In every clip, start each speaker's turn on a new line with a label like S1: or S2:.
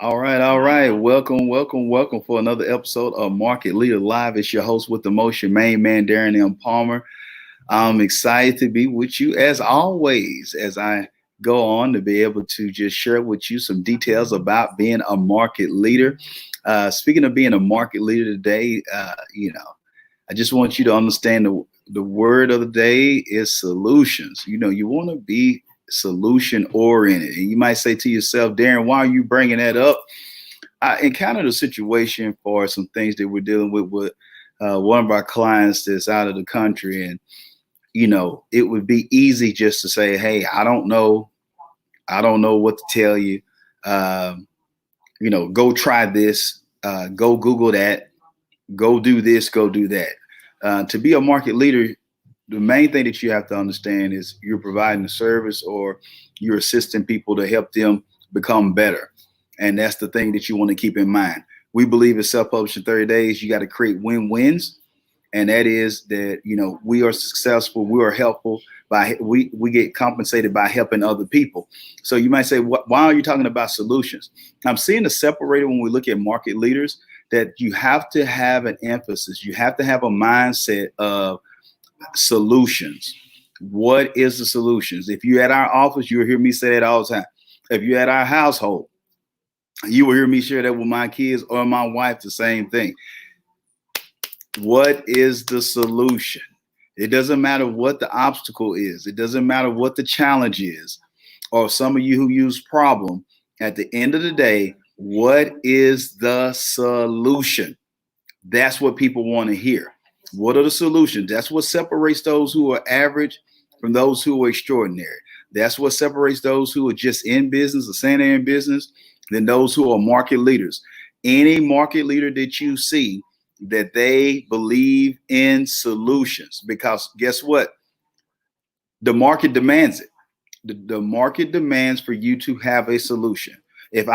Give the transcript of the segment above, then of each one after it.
S1: All right, all right. Welcome, welcome, welcome for another episode of Market Leader Live. It's your host with the most, your main man, Darren M. Palmer. I'm excited to be with you as always, as I go on to be able to just share with you some details about being a market leader. Speaking of being a market leader today, I just want you to understand the word of the day is solutions. You want to be solution oriented. And you might say to yourself, Darren, why are you bringing that up? I encountered a situation for some things that we're dealing with one of our clients that's out of the country. And, it would be easy just to say, hey, I don't know. I don't know what to tell you. Um, go try this, go Google that, go do this, go do that. To be a market leader, the main thing that you have to understand is you're providing a service or you're assisting people to help them become better. And that's the thing that you want to keep in mind. We believe in self-publishing 30 days. You got to create win-wins. And that is that, we are successful. We are helpful by we get compensated by helping other people. So you might say, why are you talking about solutions? I'm seeing the separator when we look at market leaders that you have to have an emphasis. You have to have a mindset of solutions. What is the solutions? If you're at our office, you'll hear me say that all the time. If you're at our household, you will hear me share that with my kids or my wife, the same thing. What is the solution? It doesn't matter what the obstacle is. It doesn't matter what the challenge is. Or some of you who use problem, at the end of the day, what is the solution? That's what people want to hear. What are the solutions? That's what separates those who are average from those who are extraordinary. That's what separates those who are just in business or saying they're in business than those who are market leaders. Any market leader that you see that they believe in solutions, because guess what? The market demands it. The market demands for you to have a solution. If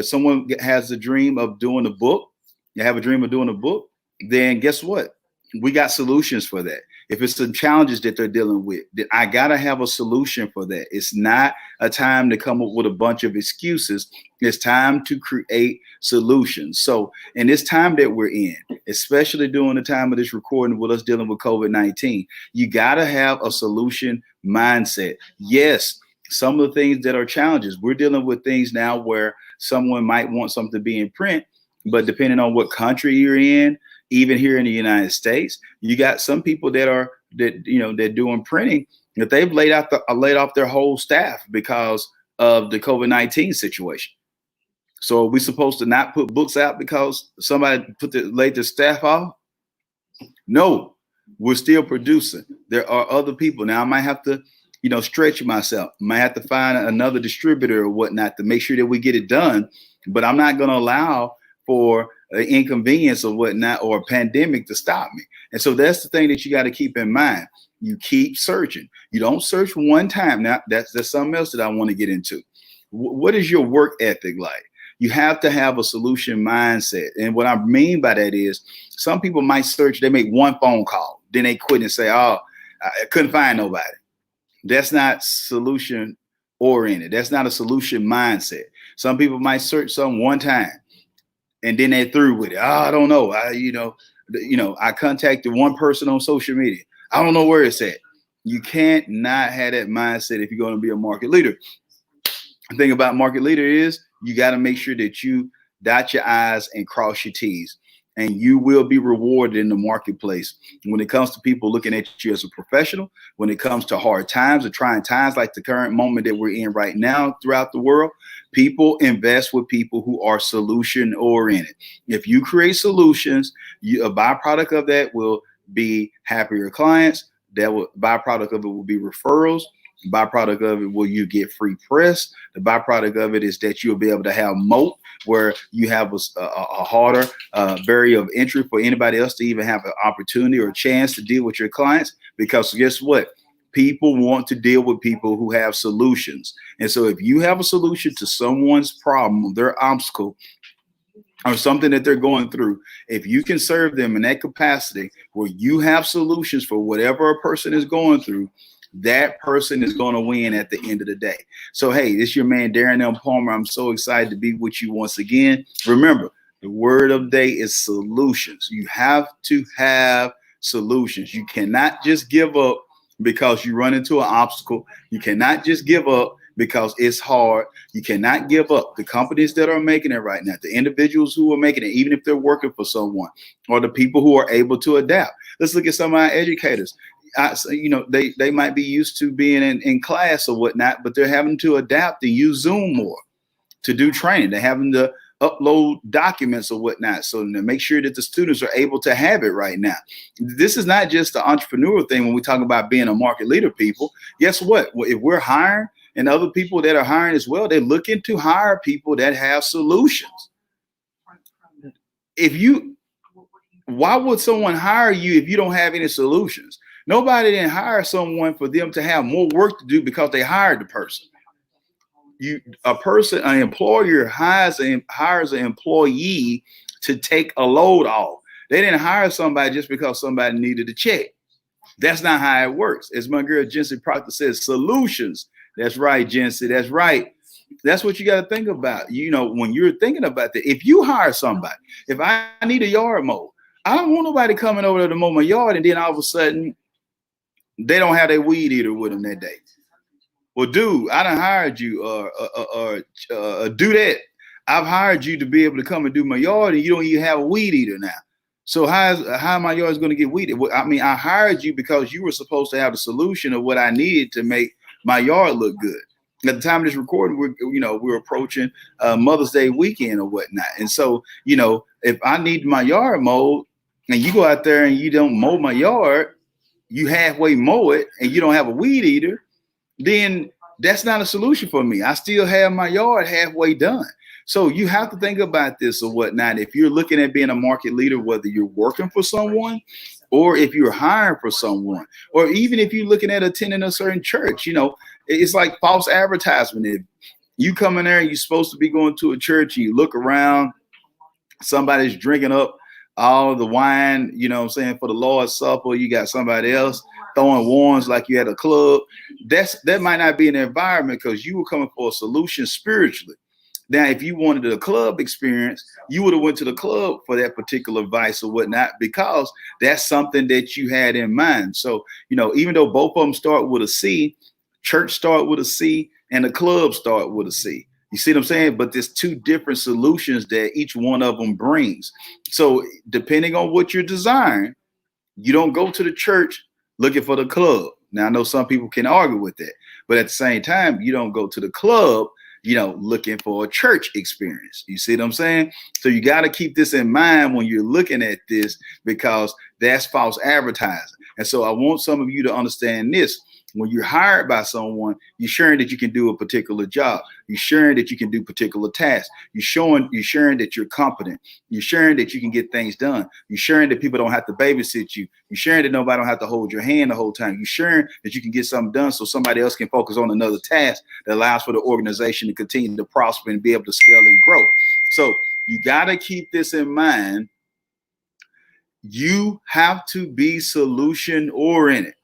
S1: someone has a dream of doing a book, you have a dream of doing a book, then guess what? We got solutions for that. If it's some challenges that they're dealing with, then I got to have a solution for that. It's not a time to come up with a bunch of excuses. It's time to create solutions. So in this time that we're in, especially during the time of this recording with us dealing with COVID-19, you got to have a solution mindset. Yes, some of the things that are challenges, we're dealing with things now where someone might want something to be in print, but depending on what country you're in, even here in the United States, you got some people they're doing printing that they've laid off their whole staff because of the COVID-19 situation. So are we supposed to not put books out because somebody laid their staff off? No, we're still producing. There are other people. Now I might have to, stretch myself. I might have to find another distributor or whatnot to make sure that we get it done. But I'm not going to allow for an inconvenience or whatnot or a pandemic to stop me. And so that's the thing that you got to keep in mind. You keep searching. You don't search one time. Now that's something else that I want to get into. What is your work ethic like? You have to have a solution mindset. And what I mean by that is some people might search, they make one phone call, then they quit and say, oh, I couldn't find nobody. That's not solution oriented. That's not a solution mindset. Some people might search something one time and then they're through with it. Oh, I don't know. I contacted one person on social media. I don't know where it's at. You can't not have that mindset if you're going to be a market leader. The thing about market leader is you got to make sure that you dot your I's and cross your T's, and you will be rewarded in the marketplace. When it comes to people looking at you as a professional, when it comes to hard times or trying times like the current moment that we're in right now throughout the world, people invest with people who are solution oriented. If you create solutions, a byproduct of that will be happier clients. Byproduct of it will be referrals. Byproduct of it will you get free press. The byproduct of it is that you'll be able to have moat where you have a harder barrier of entry for anybody else to even have an opportunity or a chance to deal with your clients. Because guess what? People want to deal with people who have solutions. And so if you have a solution to someone's problem, their obstacle, or something that they're going through, if you can serve them in that capacity where you have solutions for whatever a person is going through, that person is going to win at the end of the day. So, hey, this is your man, Darren L. Palmer. I'm so excited to be with you once again. Remember, the word of the day is solutions. You have to have solutions. You cannot just give up because you run into an obstacle. You cannot just give up because it's hard. You cannot give up. The companies that are making it right now, the individuals who are making it, even if they're working for someone, or the people who are able to adapt. Let's look at some of our educators. They might be used to being in class or whatnot, but they're having to adapt and use Zoom more to do training. They're having to upload documents or whatnot, so to make sure that the students are able to have it right now. This is not just the entrepreneurial thing when we talk about being a market leader, people. Guess what? If we're hiring, and other people that are hiring as well, they're looking to hire people that have solutions. Why would someone hire you if you don't have any solutions? Nobody didn't hire someone for them to have more work to do because they hired the person. An employer hires an employee to take a load off. They didn't hire somebody just because somebody needed a check. That's not how it works. As my girl Jency Proctor says, solutions. That's right, Jency. That's right. That's what you got to think about. When you're thinking about that, if you hire somebody, if I need a yard mowed, I don't want nobody coming over there to mow my yard and then all of a sudden they don't have their weed eater with them that day. Well, dude, I done hired you, do that. I've hired you to be able to come and do my yard, and you don't even have a weed eater now. So how my yard is going to get weeded? I mean, I hired you because you were supposed to have the solution of what I needed to make my yard look good. At the time of this recording, we're approaching Mother's Day weekend or whatnot. And so, if I need my yard mowed and you go out there and you don't mow my yard, you halfway mow it and you don't have a weed eater, then that's not a solution for me. I still have my yard halfway done. So you have to think about this or whatnot. If you're looking at being a market leader, whether you're working for someone or if you're hiring for someone, or even if you're looking at attending a certain church, it's like false advertisement. If you come in there and you're supposed to be going to a church and you look around, somebody's drinking up all the wine, for the Lord's Supper, you got somebody else throwing wands like you at a club. That might not be an environment because you were coming for a solution spiritually. Now, if you wanted a club experience, you would have went to the club for that particular vice or whatnot, because that's something that you had in mind. So, even though both of them start with a C, church start with a C and the club start with a C. You see what I'm saying? But there's two different solutions that each one of them brings. So depending on what you're desiring, you don't go to the church looking for the club. Now, I know some people can argue with that, but at the same time, you don't go to the club, looking for a church experience. You see what I'm saying? So you got to keep this in mind when you're looking at this, because that's false advertising. And so I want some of you to understand this. When you're hired by someone, you're sharing that you can do a particular job. You're sharing that you can do particular tasks. You're sharing that you're competent. You're sharing that you can get things done. You're sharing that people don't have to babysit you. You're sharing that nobody don't have to hold your hand the whole time. You're sharing that you can get something done so somebody else can focus on another task that allows for the organization to continue to prosper and be able to scale and grow. So you got to keep this in mind. You have to be solution oriented.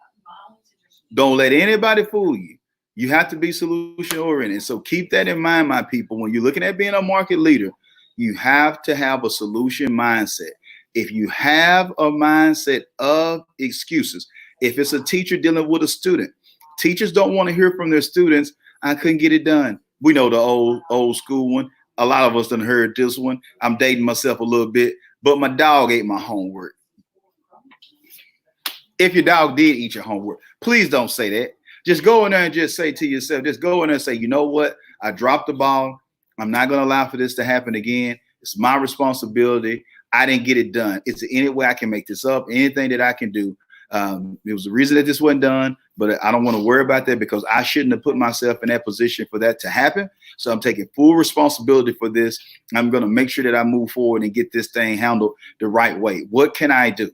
S1: Don't let anybody fool you. You have to be solution oriented. So keep that in mind, my people. When you're looking at being a market leader, you have to have a solution mindset. If you have a mindset of excuses, if it's a teacher dealing with a student, teachers don't want to hear from their students, I couldn't get it done. We know the old school one. A lot of us done heard this one. I'm dating myself a little bit, but my dog ate my homework. If your dog did eat your homework, please don't say that. Just go in there and just say to yourself, just go in there and say, you know what? I dropped the ball. I'm not going to allow for this to happen again. It's my responsibility. I didn't get it done. It's any way I can make this up, anything that I can do. It was the reason that this wasn't done, but I don't want to worry about that because I shouldn't have put myself in that position for that to happen. So I'm taking full responsibility for this. I'm going to make sure that I move forward and get this thing handled the right way. What can I do?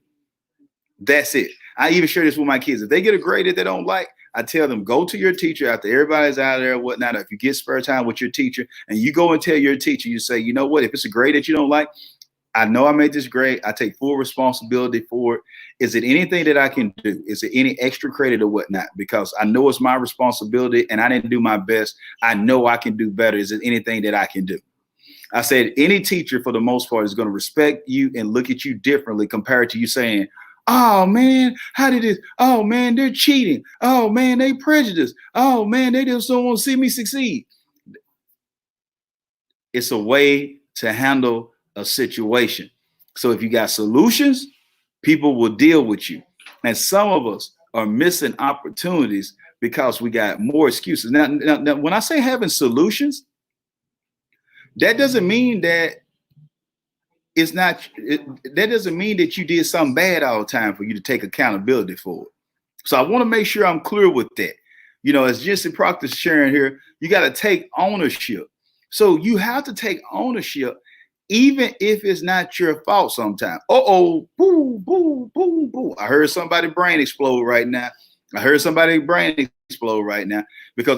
S1: That's it. I even share this with my kids. If they get a grade that they don't like, I tell them, go to your teacher after everybody's out there and whatnot. If you get spare time with your teacher and you go and tell your teacher, you say, you know what, if it's a grade that you don't like, I know I made this grade. I take full responsibility for it. Is it anything that I can do? Is it any extra credit or whatnot? Because I know it's my responsibility and I didn't do my best. I know I can do better. Is it anything that I can do? I said, any teacher for the most part is going to respect you and look at you differently compared to you saying, oh man, how did this? Oh man, they're cheating. Oh man, they prejudiced. Oh man, they just don't want to see me succeed. It's a way to handle a situation. So if you got solutions, people will deal with you. And some of us are missing opportunities because we got more excuses. Now, when I say having solutions, that doesn't mean that that doesn't mean that you did something bad all the time for you to take accountability for it. So I want to make sure I'm clear with that. You know, as Jensen Proctor sharing here, you got to take ownership. So you have to take ownership, even if it's not your fault sometimes. Uh-oh, boo, boo, boo, boo. I heard somebody's brain explode right now. Because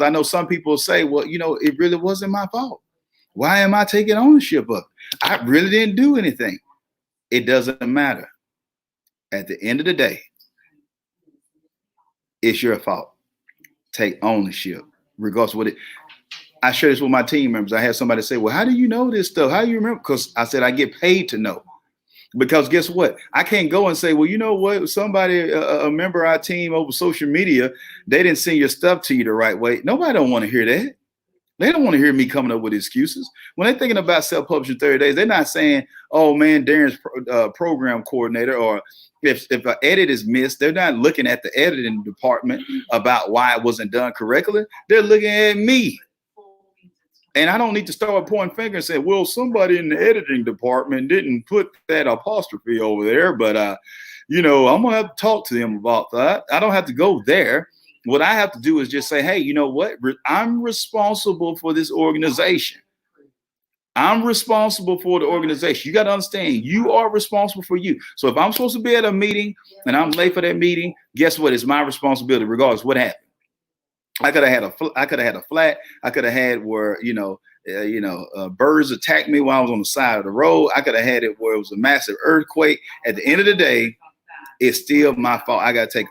S1: I know some people say, well, you know, it really wasn't my fault. Why am I taking ownership of it? I really didn't do anything. It doesn't matter. At the end of the day, it's your fault. Take ownership, regardless of what it. I share this with my team members. I had somebody say, well, how do you know this stuff? How do you remember? Because I said, I get paid to know. Because guess what? I can't go and say, well, you know what? Somebody, a member of our team over social media, they didn't send your stuff to you the right way. Nobody don't want to hear that. They don't want to hear me coming up with excuses. When they're thinking about self-publishing 30 days, they're not saying, oh, man, Darren's program coordinator, or if an edit is missed, they're not looking at the editing department about why it wasn't done correctly. They're looking at me. And I don't need to start pointing fingers and say, well, somebody in the editing department didn't put that apostrophe over there, but, you know, I'm going to have to talk to them about that. I don't have to go there. What I have to do is just say, hey, you know what? I'm responsible for this organization. I'm responsible for the organization. You got to understand, you are responsible for you. So if I'm supposed to be at a meeting and I'm late for that meeting, guess what? It's my responsibility, regardless of what happened. I could have had a flat. I could have had where, birds attacked me while I was on the side of the road. I could have had it where it was a massive earthquake. At the end of the day, it's still my fault. I got to take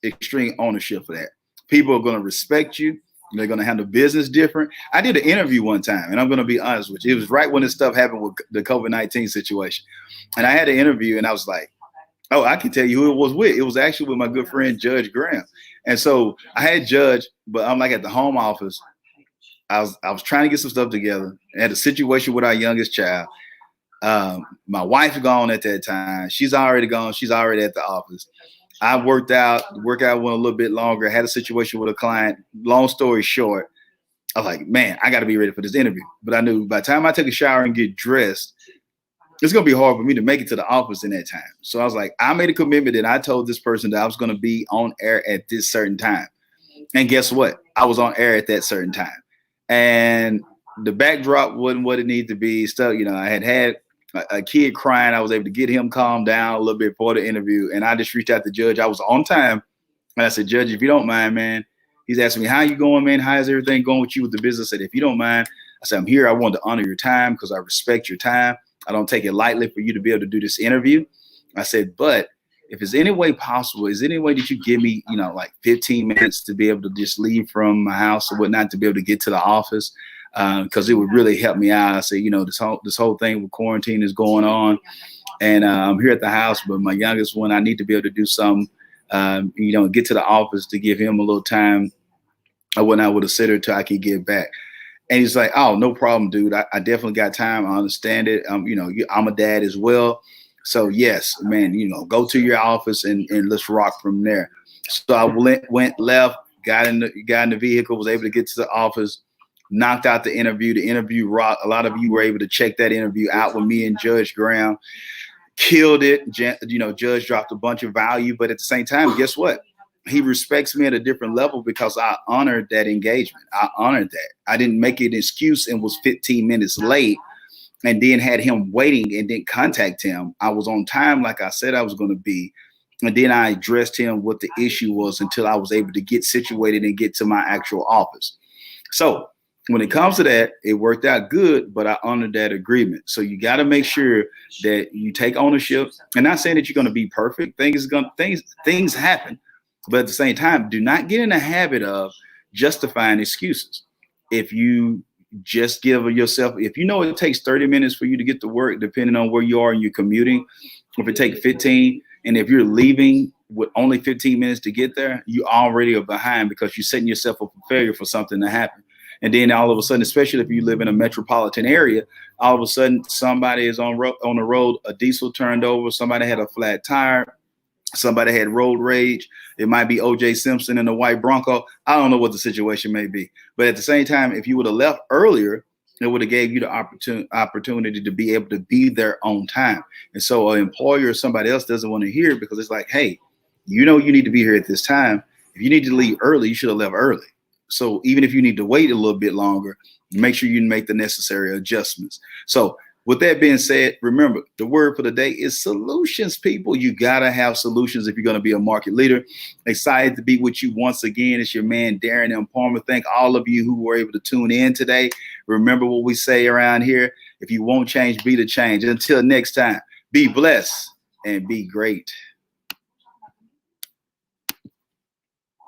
S1: extreme ownership for that. People are going to respect you. They're going to handle business different. I did an interview one time, and I'm going to be honest with you. It was right when this stuff happened with the COVID-19 situation. And I had an interview, and I was like, oh, I can tell you who it was with. It was actually with my good friend, Judge Graham. And so I had Judge, but I'm like at the home office. I was trying to get some stuff together. I had a situation with our youngest child. My wife's gone at that time. She's already gone. She's already at the office. I worked out. The workout went a little bit longer. Had a situation with a client. Long story short, I was like, man, I got to be ready for this interview. But I knew by the time I take a shower and get dressed, it's going to be hard for me to make it to the office in that time. So I was like, I made a commitment that I told this person that I was going to be on air at this certain time. And guess what? I was on air at that certain time. And the backdrop wasn't what it needed to be. So, I had a kid crying. I was able to get him calmed down a little bit for the interview. And I just reached out to Judge. I was on time. And I said, Judge, if you don't mind, man, he's asking me, how you going, man? How's everything going with you with the business? I said, if you don't mind, I said, I'm here. I wanted to honor your time because I respect your time. I don't take it lightly for you to be able to do this interview. I said, but if it's any way possible, is there any way that you give me, like 15 minutes to be able to just leave from my house or whatnot to be able to get to the office? Because it would really help me out. I said, this whole thing with quarantine is going on, and I'm here at the house, but my youngest one, I need to be able to do something, get to the office to give him a little time or whatnot with a sitter till I can get back. And he's like, oh, no problem, dude. I definitely got time. I understand it. I'm a dad as well. So yes, man, go to your office and let's rock from there. So I went left, got in the vehicle, was able to get to the office, knocked out the interview. The interview rocked. A lot of you were able to check that interview out with me and Judge Graham. Killed it. Judge dropped a bunch of value, but at the same time, guess what? He respects me at a different level because I honored that engagement. I honored that. I didn't make it an excuse and was 15 minutes late and then had him waiting and didn't contact him. I was on time like I said I was going to be. And then I addressed him what the issue was until I was able to get situated and get to my actual office. So when it comes to that, it worked out good, but I honored that agreement. So you got to make sure that you take ownership. And not saying that you're going to be perfect. Things happen, but at the same time, do not get in the habit of justifying excuses. If you just give yourself, if you know it takes 30 minutes for you to get to work, depending on where you are and you're commuting, if it takes 15, and if you're leaving with only 15 minutes to get there, you already are behind because you're setting yourself up for failure for something to happen. And then all of a sudden, especially if you live in a metropolitan area, all of a sudden somebody is on the road, a diesel turned over, somebody had a flat tire, somebody had road rage. It might be O.J. Simpson in the white Bronco. I don't know what the situation may be. But at the same time, if you would have left earlier, it would have gave you the opportunity to be able to be there on time. And so an employer or somebody else doesn't want to hear it because it's like, hey, you know you need to be here at this time. If you need to leave early, you should have left early. So even if you need to wait a little bit longer, make sure you make the necessary adjustments. So with that being said, remember, the word for the day is solutions, people. You got to have solutions if you're going to be a market leader. Excited to be with you once again. It's your man, Darren M. Palmer. Thank all of you who were able to tune in today. Remember what we say around here. If you won't change, be the change. Until next time, be blessed and be great.